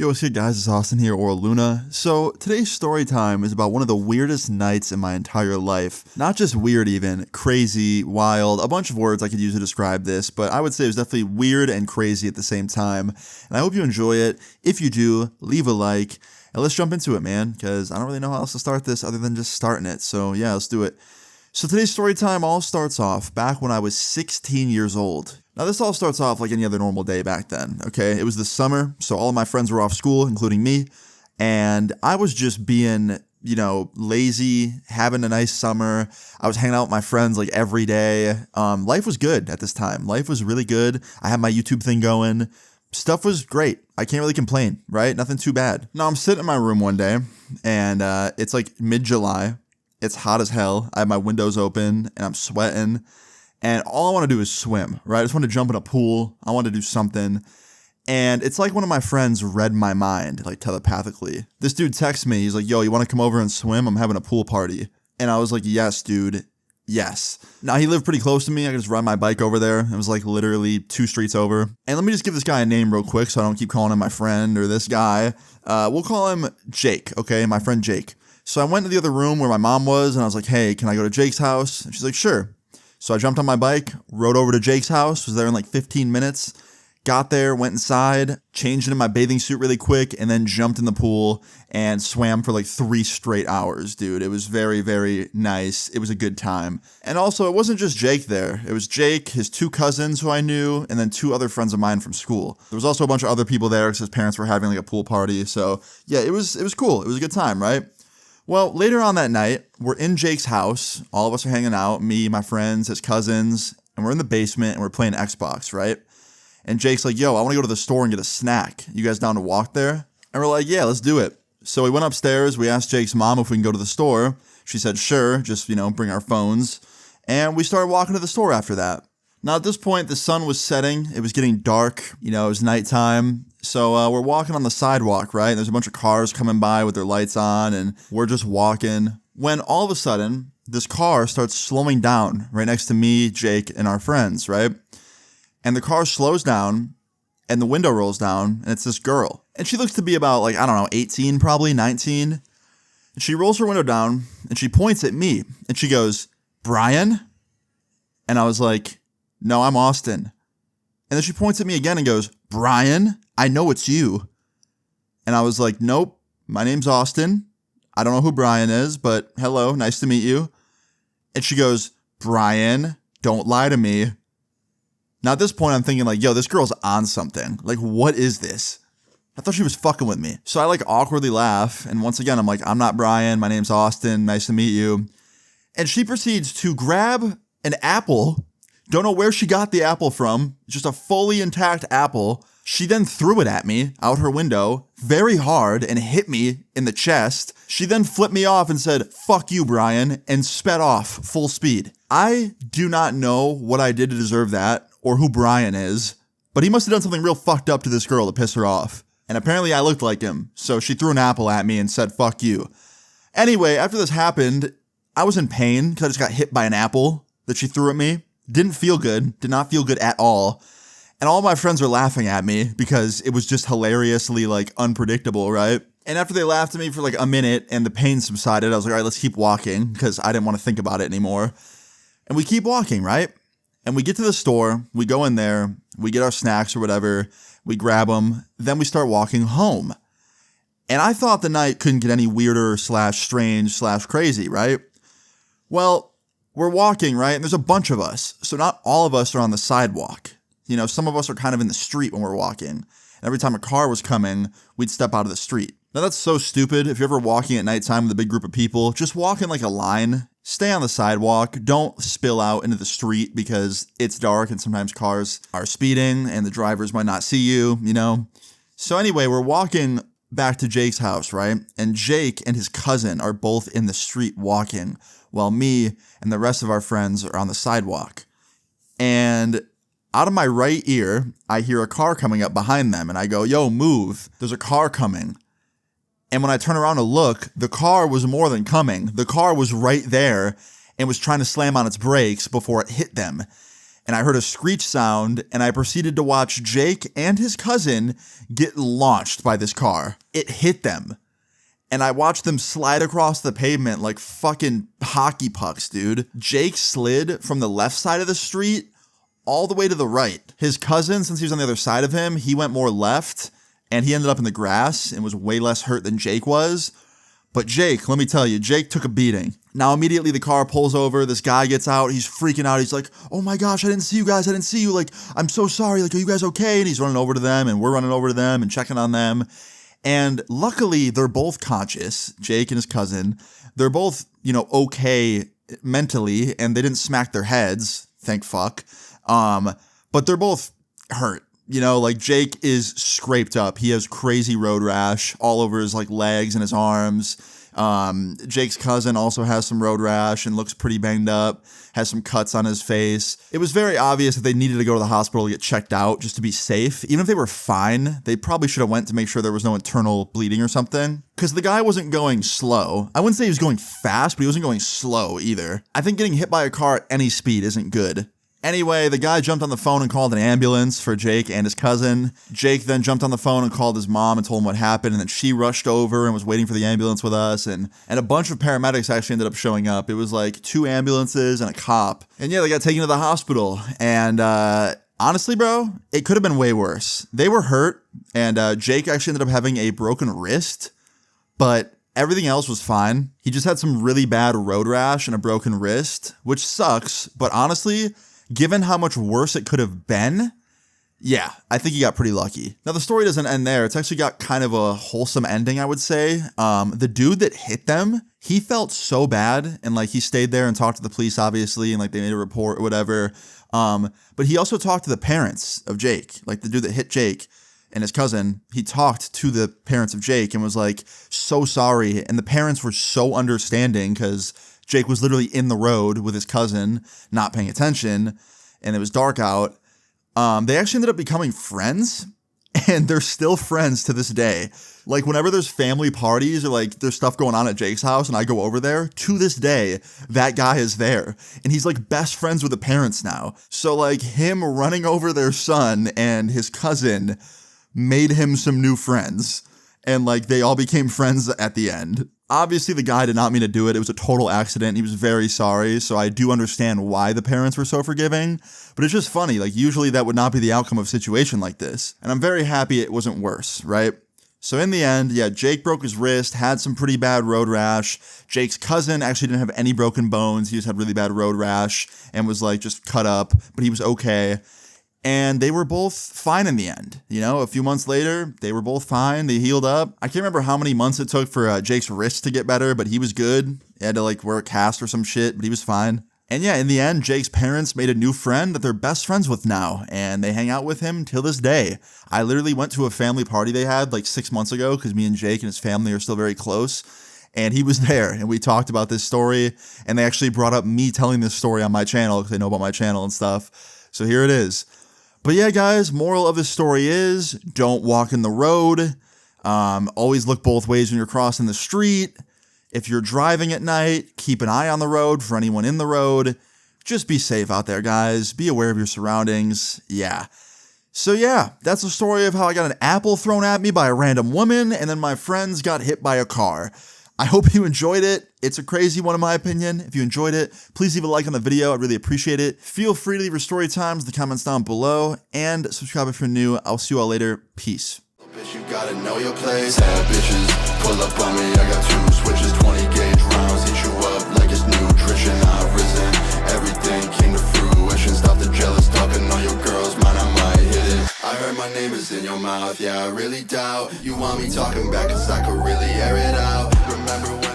Yo, what's good, guys? It's Austin here, or Luna. So, today's story time is about one of the weirdest nights in my entire life. Not just weird even, crazy, wild, a bunch of words I could use to describe this, but I would say it was definitely weird and crazy at the same time. And I hope you enjoy it. If you do, leave a like, and let's jump into it, man, because I don't really know how else to start this other than just starting it. So, yeah, let's do it. So today's story time all starts off back when I was 16 years old. Now this all starts off like any other normal day back then, okay? It was the summer, so all of my friends were off school, including me, and I was just being, lazy, having a nice summer. I was hanging out with my friends like every day. Life was good at this time. Life was really good. I had my YouTube thing going. Stuff was great. I can't really complain, right? Nothing too bad. Now I'm sitting in my room one day, and it's like mid-July. It's hot as hell. I have my windows open and I'm sweating. And all I want to do is swim, right? I just want to jump in a pool. I want to do something. And it's like one of my friends read my mind, like telepathically. This dude texts me. He's like, yo, you want to come over and swim? I'm having a pool party. And I was like, yes, dude. Yes. Now he lived pretty close to me. I could just ride my bike over there. It was like literally 2 streets over. And let me just give this guy a name real quick so I don't keep calling him my friend or this guy. We'll call him Jake, okay? My friend Jake. So I went to the other room where my mom was, and I was like, hey, can I go to Jake's house? And she's like, sure. So I jumped on my bike, rode over to Jake's house, was there in like 15 minutes, got there, went inside, changed into my bathing suit really quick, and then jumped in the pool and swam for like 3 straight hours, dude. It was very, very nice. It was a good time. And also, it wasn't just Jake there. It was Jake, his 2 cousins who I knew, and then 2 other friends of mine from school. There was also a bunch of other people there because his parents were having like a pool party. So yeah, it was cool. It was a good time, right? Well, later on that night, we're in Jake's house. All of us are hanging out, me, my friends, his cousins, and we're in the basement and we're playing Xbox, right? And Jake's like, yo, I want to go to the store and get a snack. You guys down to walk there? And we're like, yeah, let's do it. So we went upstairs. We asked Jake's mom if we can go to the store. She said, sure, just, bring our phones. And we started walking to the store after that. Now, at this point, the sun was setting. It was getting dark. It was nighttime. So we're walking on the sidewalk, right? There's a bunch of cars coming by with their lights on, and we're just walking. When all of a sudden, this car starts slowing down right next to me, Jake, and our friends, right? And the car slows down, and the window rolls down, and it's this girl. And she looks to be about, 18, probably, 19. And she rolls her window down, and she points at me, and she goes, Brian? And I was like, no, I'm Austin. And then she points at me again and goes, Brian? I know it's you. And I was like, nope, my name's Austin. I don't know who Brian is, but hello, nice to meet you. And she goes, Brian, don't lie to me. Now at this point, I'm thinking yo, this girl's on something. What is this? I thought she was fucking with me. So I awkwardly laugh. And once again, I'm like, I'm not Brian. My name's Austin. Nice to meet you. And she proceeds to grab an apple. Don't know where she got the apple from. Just a fully intact apple. She then threw it at me out her window very hard and hit me in the chest. She then flipped me off and said, fuck you, Brian, and sped off full speed. I do not know what I did to deserve that or who Brian is, but he must have done something real fucked up to this girl to piss her off. And apparently I looked like him, so she threw an apple at me and said, fuck you. Anyway, after this happened, I was in pain because I just got hit by an apple that she threw at me. Didn't feel good. Did not feel good at all. And all my friends were laughing at me because it was just hilariously unpredictable, right? And after they laughed at me for a minute and the pain subsided, I was like, all right, let's keep walking because I didn't want to think about it anymore. And we keep walking, right? And we get to the store, we go in there, we get our snacks or whatever, we grab them, then we start walking home. And I thought the night couldn't get any weirder / strange / crazy, right? Well, we're walking, right? And there's a bunch of us. So not all of us are on the sidewalk. Some of us are kind of in the street when we're walking. And every time a car was coming, we'd step out of the street. Now that's so stupid. If you're ever walking at nighttime with a big group of people, just walk in a line. Stay on the sidewalk. Don't spill out into the street because it's dark and sometimes cars are speeding and the drivers might not see you, So anyway, we're walking back to Jake's house, right? And Jake and his cousin are both in the street walking while me and the rest of our friends are on the sidewalk. And out of my right ear, I hear a car coming up behind them and I go, yo, move. There's a car coming. And when I turn around to look, the car was more than coming. The car was right there and was trying to slam on its brakes before it hit them. and I heard a screech sound, and I proceeded to watch Jake and his cousin get launched by this car. It hit them, and I watched them slide across the pavement like fucking hockey pucks, dude. Jake slid from the left side of the street all the way to the right. His cousin, since he was on the other side of him, he went more left, and he ended up in the grass and was way less hurt than Jake was. But Jake, let me tell you, Jake took a beating. Now immediately the car pulls over, this guy gets out, he's freaking out, he's like, oh my gosh, I didn't see you guys, I didn't see you, like, I'm so sorry, like, are you guys okay? And he's running over to them, and we're running over to them and checking on them. And luckily, they're both conscious, Jake and his cousin. They're both, okay mentally, and they didn't smack their heads, thank fuck. But they're both hurt. Like Jake is scraped up. He has crazy road rash all over his like legs and his arms. Jake's cousin also has some road rash and looks pretty banged up, has some cuts on his face. It was very obvious that they needed to go to the hospital to get checked out just to be safe. Even if they were fine, they probably should have went to make sure there was no internal bleeding or something. Because the guy wasn't going slow. I wouldn't say he was going fast, but he wasn't going slow either. I think getting hit by a car at any speed isn't good. Anyway, the guy jumped on the phone and called an ambulance for Jake and his cousin. Jake then jumped on the phone and called his mom and told him what happened, and then she rushed over and was waiting for the ambulance with us, and a bunch of paramedics actually ended up showing up. It was like 2 ambulances and a cop. And yeah, they got taken to the hospital, and honestly, bro, it could have been way worse. They were hurt, and Jake actually ended up having a broken wrist, but everything else was fine. He just had some really bad road rash and a broken wrist, which sucks, but honestly, given how much worse it could have been, yeah, I think he got pretty lucky. Now, the story doesn't end there. It's actually got kind of a wholesome ending, I would say. The dude that hit them, he felt so bad, and like he stayed there and talked to the police, obviously, and like they made a report or whatever. But he also talked to the parents of Jake, like the dude that hit Jake and his cousin. He talked to the parents of Jake and was like, so sorry. And the parents were so understanding because Jake was literally in the road with his cousin, not paying attention, and it was dark out. They actually ended up becoming friends, and they're still friends to this day. Like, whenever there's family parties or, like, there's stuff going on at Jake's house and I go over there, to this day, that guy is there. And he's, like, best friends with the parents now. So, like, him running over their son and his cousin made him some new friends. And, like, they all became friends at the end. Obviously, the guy did not mean to do it. It was a total accident. He was very sorry, so I do understand why the parents were so forgiving. But it's just funny. Like, usually that would not be the outcome of a situation like this. And I'm very happy it wasn't worse, right? So in the end, yeah, Jake broke his wrist, had some pretty bad road rash. Jake's cousin actually didn't have any broken bones. He just had really bad road rash and was, like, just cut up, but he was okay. And they were both fine in the end. A few months later, they were both fine. They healed up. I can't remember how many months it took for Jake's wrist to get better, but he was good. He had to like wear a cast or some shit, but he was fine. And yeah, in the end, Jake's parents made a new friend that they're best friends with now, and they hang out with him till this day. I literally went to a family party they had like 6 months ago because me and Jake and his family are still very close. And he was there, and we talked about this story, and they actually brought up me telling this story on my channel because they know about my channel and stuff. So here it is. But yeah, guys, moral of the story is don't walk in the road. Always look both ways when you're crossing the street. If you're driving at night, keep an eye on the road for anyone in the road. Just be safe out there, guys. Be aware of your surroundings. Yeah. So yeah, that's the story of how I got an apple thrown at me by a random woman, and then my friends got hit by a car. I hope you enjoyed it. It's a crazy one in my opinion. If you enjoyed it, please leave a like on the video. I'd really appreciate it. Feel free to leave your story times in the comments down below, and subscribe if you're new. I'll see you all later. Peace. Bitch, you gotta know your place. Bad bitches, pull up on me. I got 2 switches, 20 gauge rounds. Hit you up like it's nutrition. I've risen, everything came to fruition. Stop the jealous talking on your girls, mine I might hit it. I heard my name is in your mouth, yeah, I really doubt you want me talking back, cause I could really air it out. Remember when